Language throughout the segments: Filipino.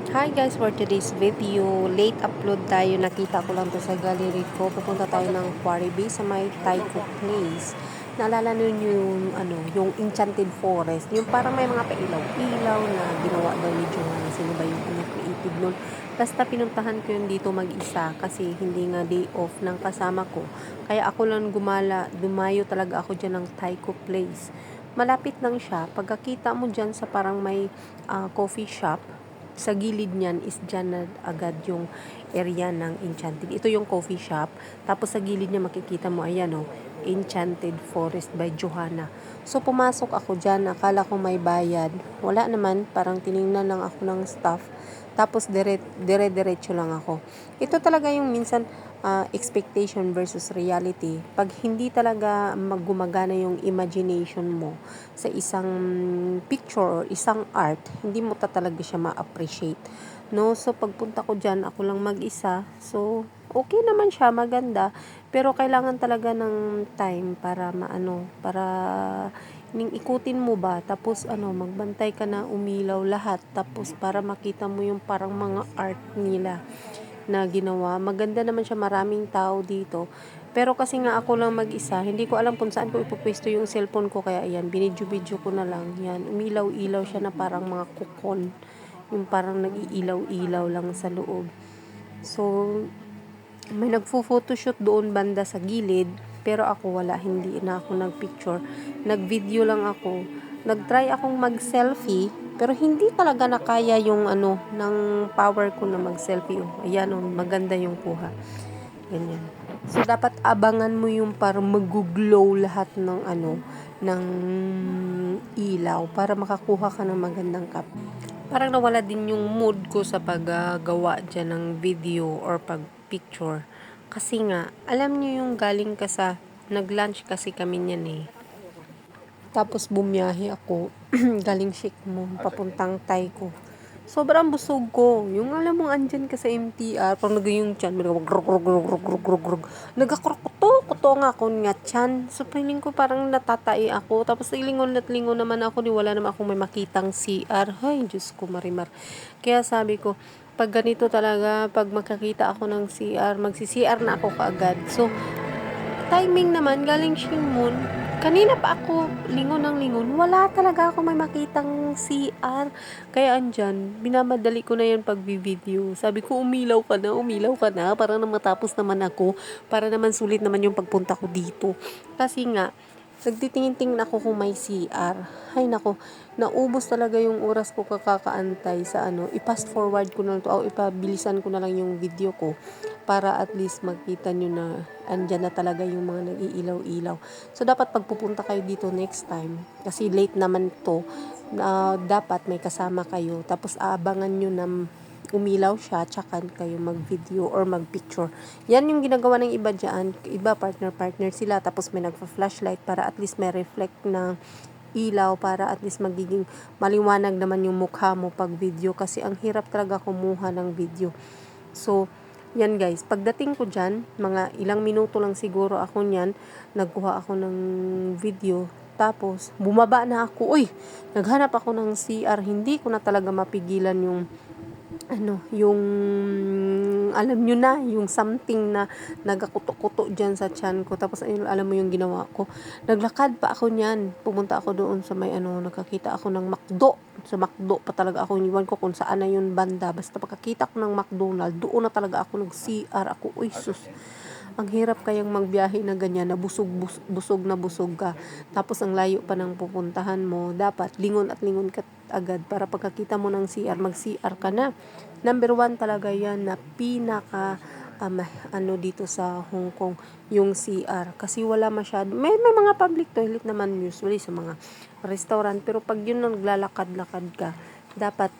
Hi guys, for today's video, late upload tayo. Nakita ko lang to sa gallery ko. Pupunta tayo ng Quarry Bay sa may Taiko Place. Naalala nyo yung Enchanted Forest. Yung parang may mga pailaw-ilaw na ginawa daw ni Joanna. Sino ba yung creative nun? Basta pinuntahan ko yun dito mag-isa kasi hindi nga day off ng kasama ko. Kaya ako lang dumayo talaga ako dyan ng Taiko Place. Malapit lang siya. Pagkakita mo dyan sa parang may coffee shop, sa gilid niyan is dyan na agad yung area ng Enchanted. Ito yung coffee shop. Tapos sa gilid niya makikita mo, ayan o, Enchanted Forest by Johanna. So pumasok ako dyan, akala ko may bayad. Wala naman, parang tiningnan lang ako ng staff. Tapos dire-diretso lang ako. Ito talaga yung minsan expectation versus reality. Pag hindi talaga gumagana yung imagination mo sa isang picture or isang art, hindi mo talaga siya ma-appreciate. No? So, pagpunta ko dyan, ako lang mag-isa. So, okay naman siya, maganda. Pero kailangan talaga ng time para para ikutin mo ba, tapos magbantay ka na umilaw lahat, tapos para makita mo yung parang mga art nila na ginawa. Maganda naman siya, maraming tao dito. Pero kasi nga ako lang mag-isa, hindi ko alam kung saan ko ipupwesto yung cellphone ko. Kaya ayan, binidyo-video ko na lang. Yan, umilaw-ilaw siya na parang mga kukon. Yung parang nag-iilaw-ilaw lang sa loob. So, may nagfo-photoshoot doon banda sa gilid. Pero ako wala, hindi na ako nagpicture. Nag-video lang ako. Nag-try akong mag-selfie. Pero hindi talaga nakaya yung ng power ko na mag-selfie. Oh, ayan, oh, maganda yung kuha. Ganyan. So, dapat abangan mo yung parang mag-glow lahat ng ng ilaw para makakuha ka ng magandang cup. Parang nawala din yung mood ko sa paggawa dyan ng video or pag-picture. Kasi nga, alam nyo yung galing ka sa, nag-lunch kasi kami niyan eh. Tapos bumiyahe ako, galing Shikmon, papuntang Taiko. Sobrang busog ko. Yung alam mo, andyan ka sa MTR, parang nagayong chan, nagakrokoto nga ako nga chan. So, feeling ko parang natatai ako. Tapos, lingon at lingon naman ako, di wala naman akong may makitang CR. Ay, Diyos ko, marimar. Kaya sabi ko, pag ganito talaga, pag makakita ako ng CR, magsi-CR na ako kaagad. So, timing naman, galing Shimon. Kanina pa ako lingon ng lingon. Wala talaga ako may makitang CR. Kaya andyan, binamadali ko na yan pag-video. Sabi ko, umilaw ka na. Para na matapos naman ako. Para naman sulit naman yung pagpunta ko dito. Kasi nga, nagtitingin-tingin ako kung may CR. Ay nako, naubos talaga yung oras ko kakakaantay sa i-fast forward ko na to o ipabilisan ko na lang yung video ko para at least makita nyo na andyan na talaga yung mga nag-iilaw-ilaw. So, dapat pagpupunta kayo dito next time, kasi late naman to, dapat may kasama kayo. Tapos, aabangan nyo na umilaw siya, tsaka kayo mag-video or mag-picture. Yan yung ginagawa ng iba dyan. Iba, partner-partner sila. Tapos, may nagpa-flashlight para at least may reflect na ilaw para at least magiging maliwanag naman yung mukha mo pag video kasi ang hirap talaga kumuha ng video. So, yan guys, pagdating ko dyan, mga ilang minuto lang siguro ako nyan, nagkuha ako ng video, tapos bumaba na ako, naghanap ako ng CR, hindi ko na talaga mapigilan yung yung alam nyo na, yung something na nagakuto-kuto dyan sa tiyan ko. Tapos alam mo yung ginawa ko, naglakad pa ako niyan, pumunta ako doon sa may nakakita ako ng McDo. Sa McDo pa talaga ako, iniwan ko kung saan na yun banda, basta pagkakita ko ng McDonald, doon na talaga ako nag-CR ako. Uy sus, ang hirap kayang magbiyahe na ganyan, na busog ka. Tapos ang layo pa ng pupuntahan mo, dapat lingon at lingon ka agad para pagkakita mo ng CR, mag-CR ka na. Number 1 talaga yan na pinaka dito sa Hong Kong, yung CR. Kasi wala masyado. May mga public toilet naman usually sa mga restaurant. Pero pag yun naglalakad-lakad ka, dapat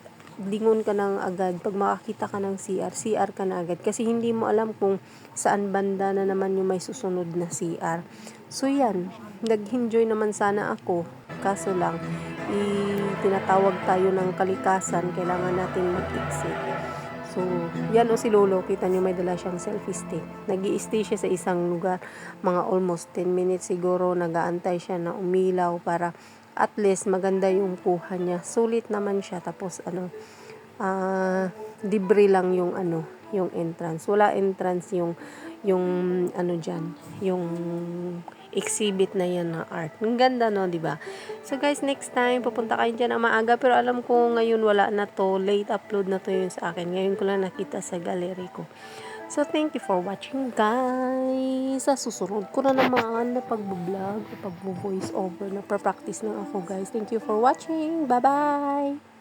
lingon ka nang agad. Pag makakita ka ng CR ka na agad. Kasi hindi mo alam kung saan banda na naman yung may susunod na CR. So yan, nag-enjoy naman sana ako. Kaso lang, tinatawag tayo ng kalikasan, kailangan natin mag-exit. So, yan si Lolo, kita nyo may dala siyang selfie stick. Nag-i-stay siya sa isang lugar, mga almost 10 minutes siguro, nag-aantay siya na umilaw para at least maganda yung kuha niya. Sulit naman siya, tapos libre lang yung yung entrance. Wala entrance yung diyan, yung exhibit na yan na art. Ang ganda, no, di ba? So guys, next time pupunta kayo diyan na maaga, pero alam ko ngayon wala na to, late upload na to yun sa akin. Ngayon ko lang nakita sa gallery ko. So thank you for watching, guys. Sa susunod ko na naman na pag-vlog, pag-voice over, na practice na ako, guys. Thank you for watching. Bye-bye.